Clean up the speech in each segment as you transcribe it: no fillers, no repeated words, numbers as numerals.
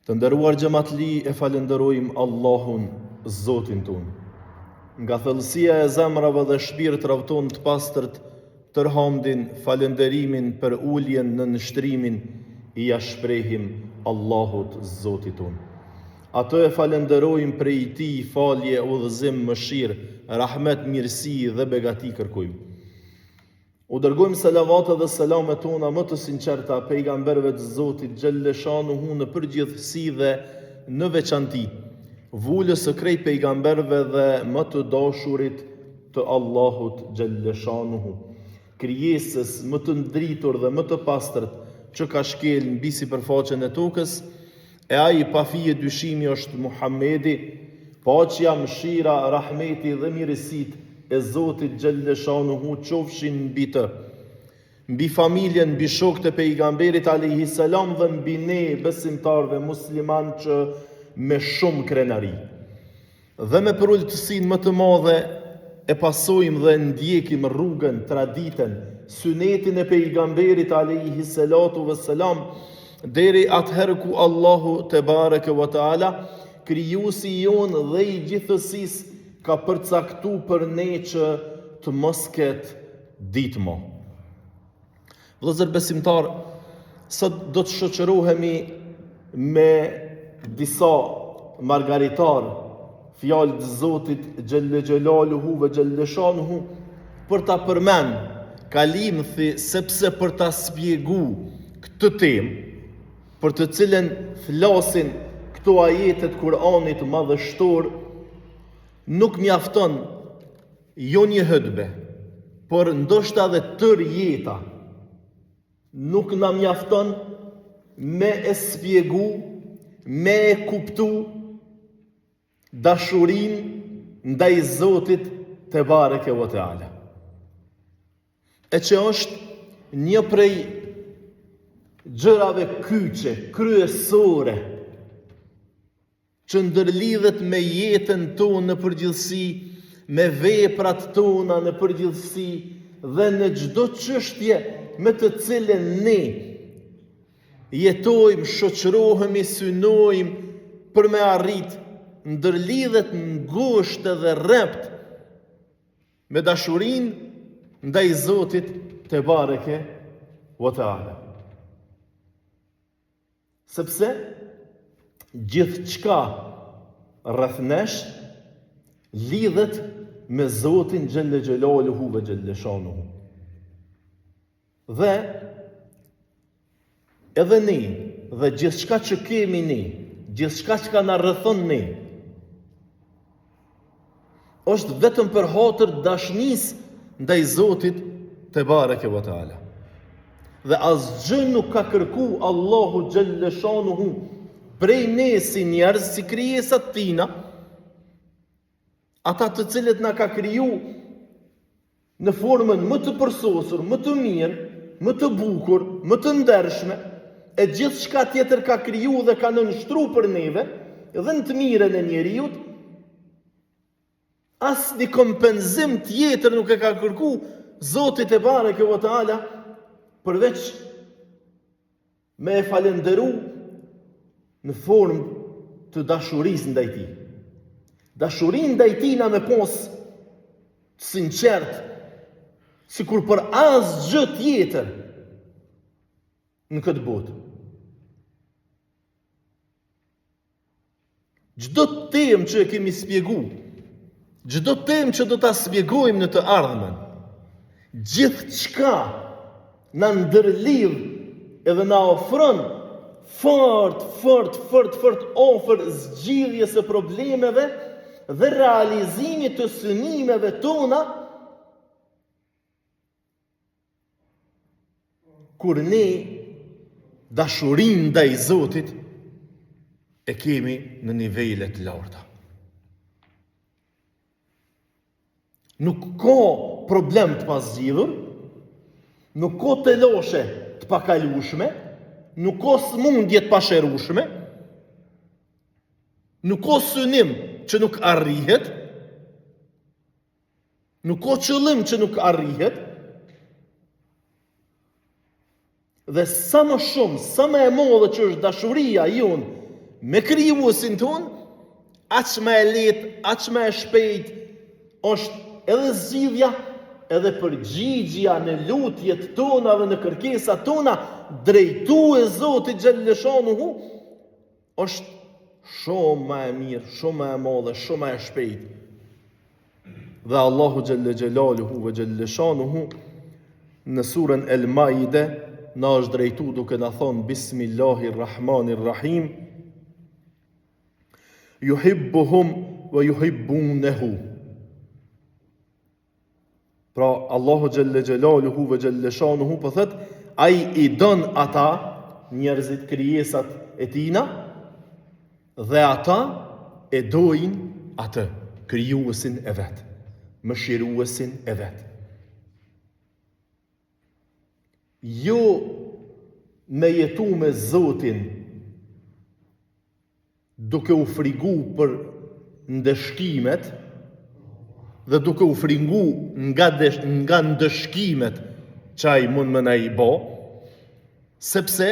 Të nderuar xhamatli, e falenderojmë Allahun, Zotin tonë. Nga thellësia e zemrave dhe shpirtrave tonë të pastërt, tërhamdin, falenderimin për uljen në nështrimin, i ja shprehim Allahut, Zotit tonë. Atë e falenderojmë prej tij falje, udhëzim, mëshirë, rahmet, mirësi dhe begati kërkojmë. U dërgojmë selavatë dhe selamet tona më të sinqerta pejgamberëve të Zotit xhalleshanuhu në përgjithësi dhe në veçanti, vulës së krejt pejgamberëve dhe më të dashurit të Allahut xhalleshanuhu, krijesës më të ndritur dhe më të pastërt që ka shkel mbi sipërfaqen e tokës, e ai pa fije dyshimi është Muhamedi, paqja, mëshira, rahmeti dhe mirësitë e Zotit xhalleshanuhu qofshin mbi të, mbi familjen, mbi shokët e pejgamberit alayhi salam dhe mbi ne besimtarve musliman që me shumë krenari dhe me përullëtësinë më të madhe e pasojmë dhe ndjekim rrugën, traditën, sunetin e pejgamberit alayhi salatu vesselam deri atëherë ku Allahu te bareke ve taala, krijuesi jon dhe i gjithësisë, ka përcaktu për ne që të mos ketë ditë më. Vëllezër besimtar, sot do të shoqërohemi me disa margaritar, fjalë të Zotit xhelle xhelaluhu ve xhalleshanuhu, për ta përmend kalimthi, sepse për ta spjegu këtë temë, për të cilën flasin këto ajete të Kur'anit madhështor, nuk mjafton jo një hutbe, por ndoshta edhe tër jeta. Nuk na mjafton me e spjegu, me e kuptu dashurinë ndaj Zotit te bareke ve teala. E që është një prej gjërave kyçe, kryesore, që ndërlidhet me jetën tonë në përgjithësi, me veprat tona në përgjithësi dhe në çdo çështje me të cilën ne jetojmë, shoqërohemi, synojmë për me arrit, ndërlidhet ngushtë dhe rrept me dashurinë ndaj Zotit te bareke ve teala. Sepse gjithçka rreth nesh lidhet me Zotin xhelle xhelaluhu ve xhalleshanuhu. Dhe edhe ne, dhe gjithçka që kemi ne, gjithçka që na rrethon ne, është vetëm për hatër dashnisë ndaj Zotit te bareke ve teala. Dhe asgjë nuk ka kërku Allahu xhalleshanuhu prej ne si njerëz, si krijesat tina, ata të cilët na ka kriju në formën më të përsosur, më të mirë, më të bukur, më të ndershme, e gjithçka tjetër ka kriju dhe ka nënshtruar për neve, dhe në të mirën e njeriut, asnjë kompenzim tjetër nuk e ka kërku Zoti te bareke ve teala, përveç me e falenderu në formë të dashurisë ndaj tij. Dashurinë ndaj tij na me pas të sinqert, sikur për asgjë tjetër në këtë botë. Çdo temë që e kemi spjegu, çdo temë që do ta spjegojmë në të ardhmen, gjithçka na ndërlidh edhe na ofron fort ofër zgjidhjes së problemeve dhe realizimit të synimeve tona, kur ne dashurinë ndaj Zotit e kemi në nivele të larta. Nuk ka problem të pasgjidhur, nuk ka teloshe të pakalueshme, nuk ka smundje të pasherueshme, nuk ka synim që nuk arrihet, nuk ka qëllim që nuk arrihet, dhe sa më shumë, sa më e madhe që është dashuria jonë me krijuesin ton, aq më e lehtë, aq më e shpejt është edhe zgjidhja, edhe përgjigjja në lutjet tona dhe në kërkesat tona drejtue Zotit xhallashanuhu është shumë më e mirë, shumë më e madhe, shumë më e shpejt. Dhe Allahu xhalla xhelaluhu ve xhallashanuhu në surën El-Maide na është drejtu duke na thonë Bismillahirrahmanirrahim, yuhibbuhum wa yuhibbunahu. Pra Allahu xhalla xhelaluhu ve xhallashanuhu po thot, ai i don ata njerëzit, krijesat e tina, dhe ata e dojnë atë, krijuesin e vet, mëshiruesin e vet. Jo me jetu me Zotin duke u frigu për ndëshkimet dhe duke u frigu nga ndëshkimet që ai mund më na i bo, sepse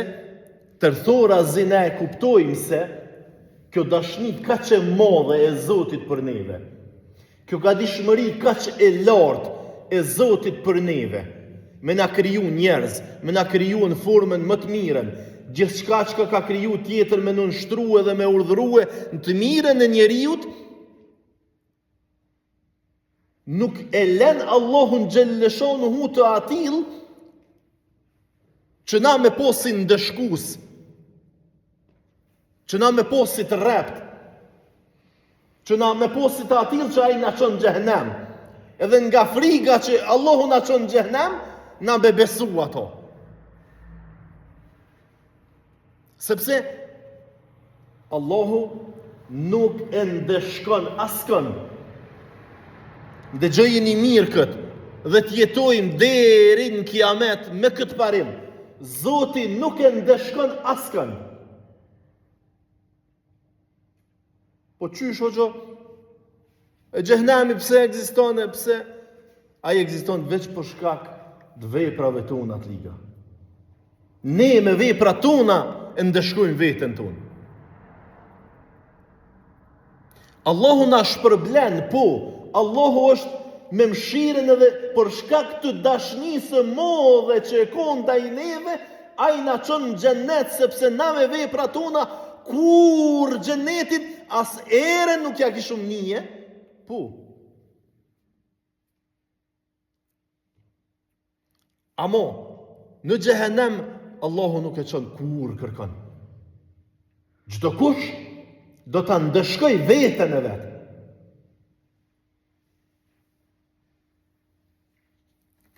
tërthorazin e kuptojmë se kjo dashni kaq e madhe e Zotit për neve, kjo gatishmëri kaq e lartë e Zotit për neve, me na kriju njerëz, me na kriju në formën më të mirën, gjithçka që ka kriju tjetër me nënshtruhe dhe me urdhrue në të mirën e njeriut, nuk e len Allahun xhallashanuhu të atill që na me posin ndëshkus, që na me posit rrept, që na me posit atill që ai na çon xhehenem. Edhe nga friga që Allahu na çon xhehenem, na bebesu ato. Sepse Allahu nuk e ndeshkon askën. Dëgjojeni mirë këtë, dhe të jetojmë deri në kiamet me këtë parim. Zoti nuk e ndeshkon askën. Po qysh hoxha? E xhehenemi pse ekziston, pse ai ekziston veç për shkak të veprave tona të liga. Ne me veprat tona e ndeshkojmë veten tonë. Allahu na shpërblen, po, Allahu është me mëshirën edhe për shkak të dashnisë së madhe që e ka ndaj neve, ai na çon në xhenet, sepse na me veprat tona kur xhenetit as erën nuk ja kishum nije, po. Amo, në xhehenem Allahu nuk e çon kur kërkon. Çdo kush do ta ndeshkoj veten e vet.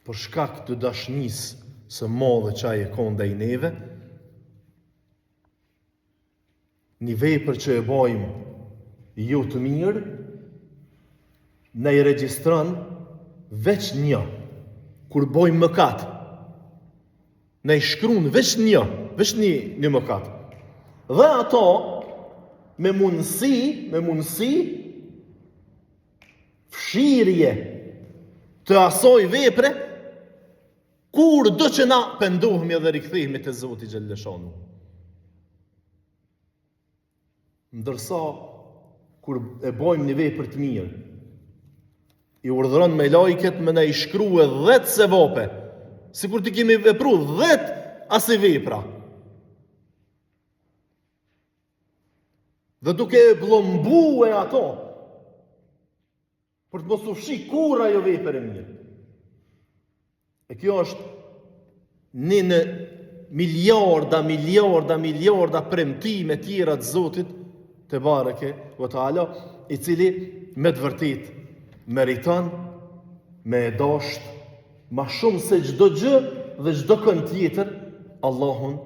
Për shkak të dashnisë së madhe që ai e ka ndaj neve, një vepër që e bajmë jo të mirë, ne i regjistron veç një. Kur bojmë mëkat, ne i shkruan veç një mëkat. Dhe ato me mundësi fshirje të asoj vepre, kur do që na pendohemi dhe rikthehemi te Zoti xhallashanuhu. Ndërsa kur e bojmë një vepër të mirë, i urdhëron me lajket me na i shkrue 10 sevape, sikur të kemi vepru 10 asaj vepra. Dhe duke e plombue ato, për të mos u fshi kur ajo vepër e mirë. E kjo është një në miliarda premtime tjera të Zotit te bareke ve taala, i cili me të vërtet meriton me e dasht ma shumë se çdo gjë dhe çdo kënd tjetër Allahun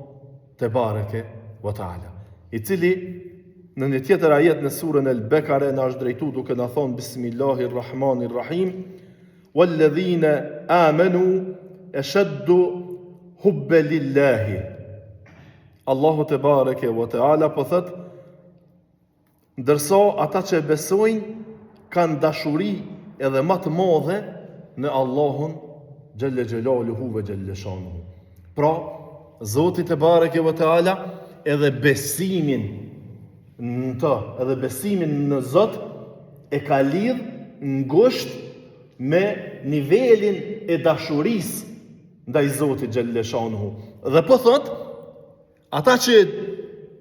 te bareke ve taala, i cili në një tjetër ajet në surën El-Bekare na është drejtu duke na thonë Bismillahirrahmanirrahim, walladhina amanu ashaddu hubba lillahi. Allahu te bareke ve taala po thot, ndërsa ata që besojnë kanë dashuri edhe më të madhe në Allahun xhalla xhelaluhu ve xhallashanuhu. Pra, Zoti te bareke ve taala edhe besimin në të edhe besimin në Zot e ka lidh ngusht me nivelin e dashurisë ndaj Zotit xhaleshanuhu. Dhe po thot, ata që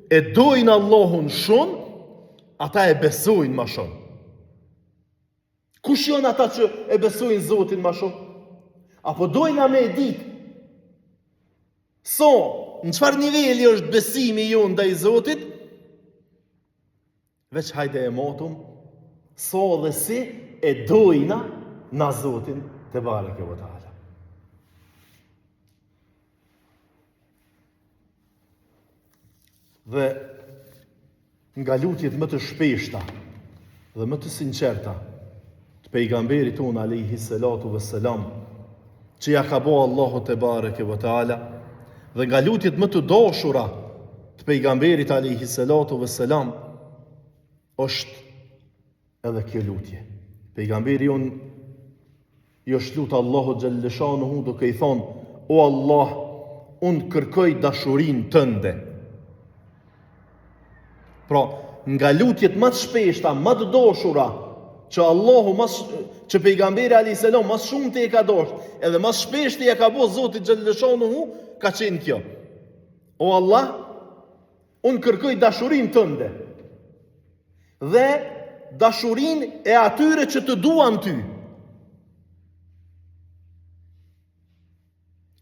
e dojnë Allahun shumë, ata e besojnë më shumë. Kush janë ata që e besojnë Zotin më shumë? Apo dojnë me e ditë në çfarë niveli është besimi jonë ndaj Zotit? Veç hajde e motum, dhe si e dojna na Zotin te bareke ve taala. Dhe nga lutjet më të shpeshta dhe më të sinqerta të pejgamberit tonë alayhi salatu vesselam, që ja ka bo Allahu te bareke ve taala, dhe nga lutjet më të dashura të pejgamberit alayhi salatu vesselam është edhe kjo lutje. Pejgamberi jonë i është lutë Allahu xhaleshanuhu duke i thonë: O Allah, unë kërkoj dashurinë tënde. Pra, nga lutjet më të shpeshta, më të dashura që Allahu që pejgamberi alayhis salam më shumë të e ka dashur, edhe më shpesh të ja ka bërë Zoti xhaleshanuhu, ka qenë kjo: O Allah, unë kërkoj dashurinë tënde dhe dashurinë e atyre që të duan ty.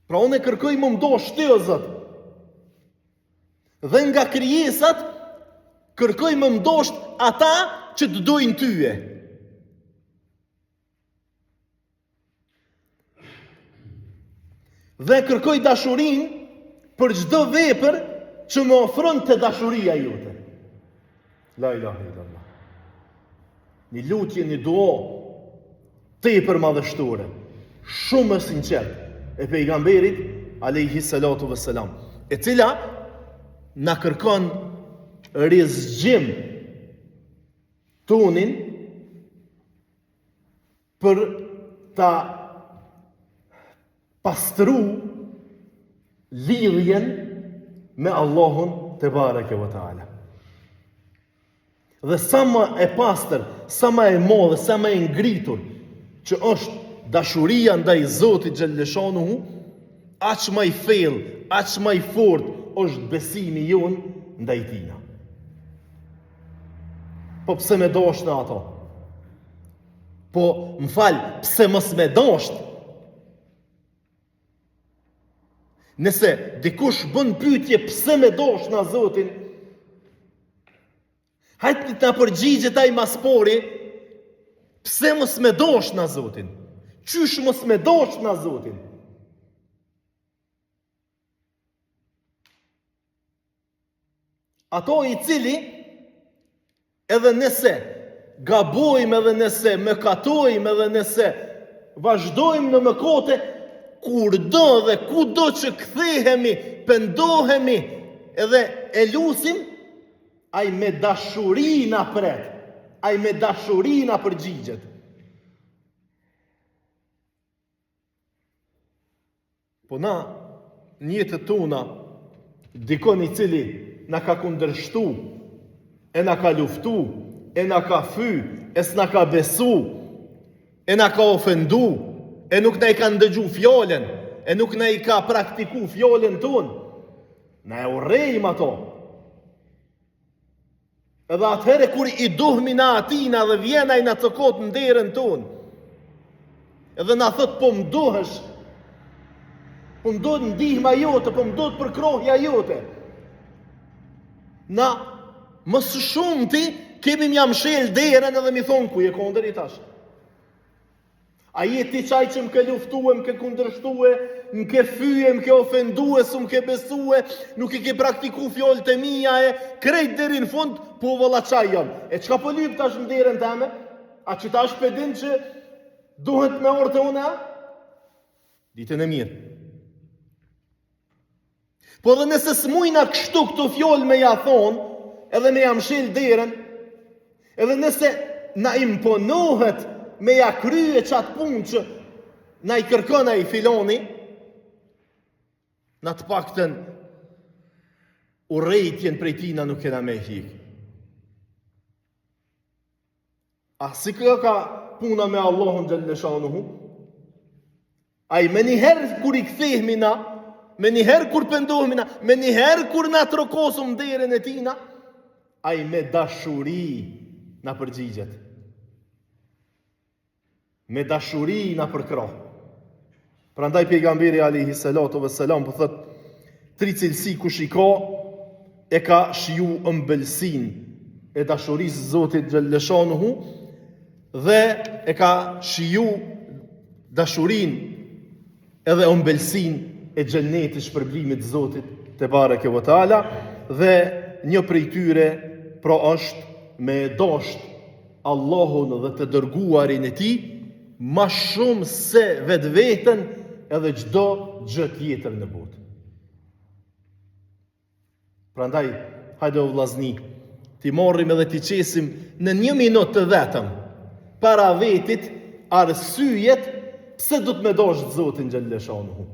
Pra unë e kërkoj më ndosh ty, o Zot. Dhe nga krijesat kërkoj më ndosh ata që të dojnë tyje. Dhe kërkoj dashurinë për çdo vepër që më ofron të dashuria jote. La ilaha illallah. Një lutje, një dua tepër madhështore, shumë e sinqertë e pejgamberit alayhi salatu vesselam, e cila na kërkon rizgjim tonin për ta pastru lidhjen me Allahun te bareke ve taala. Dhe sa më e pastër, sa më e madhe, sa më e ngritur që është dashuria ndaj Zotit xhaleshanuhu, aq më i thellë, aq më i fortë është besimi jonë ndaj tina. Po pse me dashnë ato? Po më fal, pse mos me dashnë? Nëse dikush bën pyetje pse me dashnë Zotin, hajtë të përgjigjet ai maspori, pse mos me dashnë Zotin? Qysh mos me dashnë Zotin? Ato i cili edhe nëse gabojmë, edhe nëse mëkatojmë, edhe nëse vazhdojmë në mëkate, kurdo dhe kudo që kthehemi, pendohemi edhe e lusim, ai me dashuri na pret, ai me dashuri na përgjigjet. Po na, në jetën tona, dikon i cili na ka kundërshtu, e na ka luftu, e na ka fy, e s'na ka besu, e na ka ofendu, e nuk na i ka ndëgju fjallën, e nuk na i ka praktiku fjallën tonë, na e urrejmë ato. Edhe atëhere kur i duhmi na atina dhe vjena i na cokot në derën tonë, edhe na thot po më duhesh, po më duhet ndihma jote, po më duhet përkrohja jote, na më së shumti kemi mja mshel derën edhe mi thonë ku je kondër i tash. A je ti qaj që më ke luftue, më ke kundërshtue, më ke fyje, më ke ofendue, su më ke besue, nuk i ke praktiku fjollë të mija e krejt deri në fund, po vëlla qaj janë. E qka po lyp tash në derën teme? A që tash pedin që duhet me orë të une? Ditën e mirë. Po dhe nëse s'mujna kështu këtu fjollë me ja thonë, edhe me jam shil derën, edhe nëse na imponohet me ja krye qatë punë që na i kërkona i filoni, na të paktën urrejtjen prej tina nuk kena me hikë. A si ka puna me Allahun xhalleshanuhu? Ai me njëherë kur I kthehemi na, me njëherë kur pendohemi na, me njëherë kur na trokosëm derën e tina, ai me dashuri na përgjigjet. Me dashuri na përkrah. Prandaj pejgamberi alayhi salatu vesselam po thot, tri cilësi kush I ka, e ka shiju ëmbëlsin e dashurisë Zotit xhalleshanuhu dhe e ka shiju dashurin edhe ëmbëlsin e xhennetit shpërblimit Zotit te bareke ve taala, dhe një prej tyre pra është me dasht Allahun dhe të dërguarin e Tij ma shumë se vetveten edhe çdo gjë tjetër në botë. Prandaj, hajde o vllazni, ti marrim edhe ti qesim në 1 minutë të vetëm para vetit arsyet pse do të me dash Zotin xhalleshanuhu.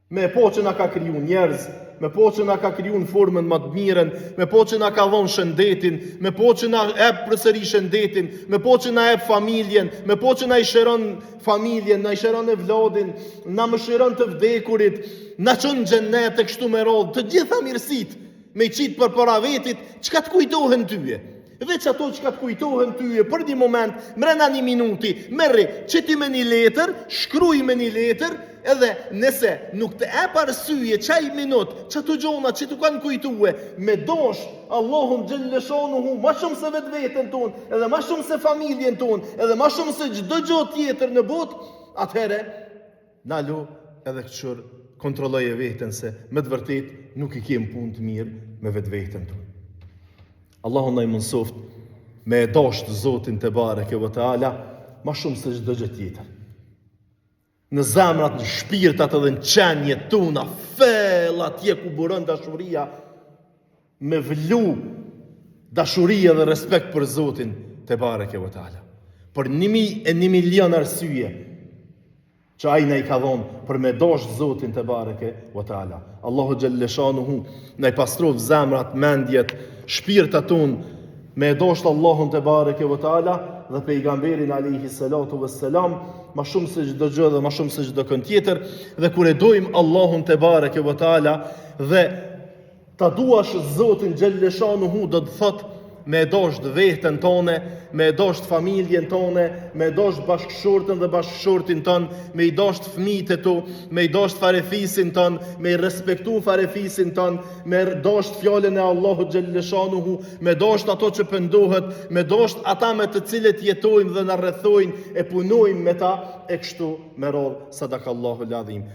Me po që na ka kriju njerëz, me po që na ka kriju në formën më të mirën, me po që na ka dhonë shëndetin, me po që na ep përsëri shëndetin, me po që na ep familjen, me po që na I shëron familjen, na I shëron e vladin, na më shëron të vdekurit, na çon në xhennet e kështu me radhë, të gjitha mirësit, me I qitë për para vetit, çka të kujtohen tyje. Veç ato që ka të kujtohen tyje për një moment, mrena 1 minuti, merri, qëti me një letër, shkruj me një letër, edhe nëse nuk të e parësyje qaj minut, që të gjona që të kanë kujtue, me dosh Allahun xhalleshanuhu ma shumë se vetë vetën tonë, edhe ma shumë se familjen tonë, edhe ma shumë se çdo gjë tjetër në botë, atëhere, nalu edhe këqër kontrolloje vetën se me të vërtet nuk I kem punë të mirë me vetë vetën tonë. Allahun na I mësoft me dasht Zotin te bareke ve taala ma shumë se çdo gjë tjetër. Në zemrat, në shpirtat edhe në qenjet tona, fel atje ku buron dashuria, me vlu dashuria dhe respekt për Zotin te bareke ve taala. Për 1 milion arsye që ai na I ka dhonë për me dash Zotin te bareke ve taala. Allahu xhalleshanuhu na I pastrov zemrat, mendjet, shpirtat tonë me dash Allahun te bareke ve taala dhe pejgamberin alayhi salatu vesselam ma shumë se çdo gjë dhe ma shumë se çdo kënd tjetër, dhe kur e dojmë Allahun te bareke ve taala dhe ta duash Zotin xhalleshanuhu, do të thot me dasht veten tone, me dasht familjen tone, me dasht bashkëshortën dhe bashkëshortin ton, me I dasht fëmijët e tu, me I dasht farefisin ton, me I respektu farefisin ton, me dasht fjalën e Allahut xhalleshanuhu, me dasht ato që pendohet, me dasht ata me të cilët jetojmë dhe na rrethojnë e punojmë me ta, e kështu me radhë. Sadakallahu l-azim.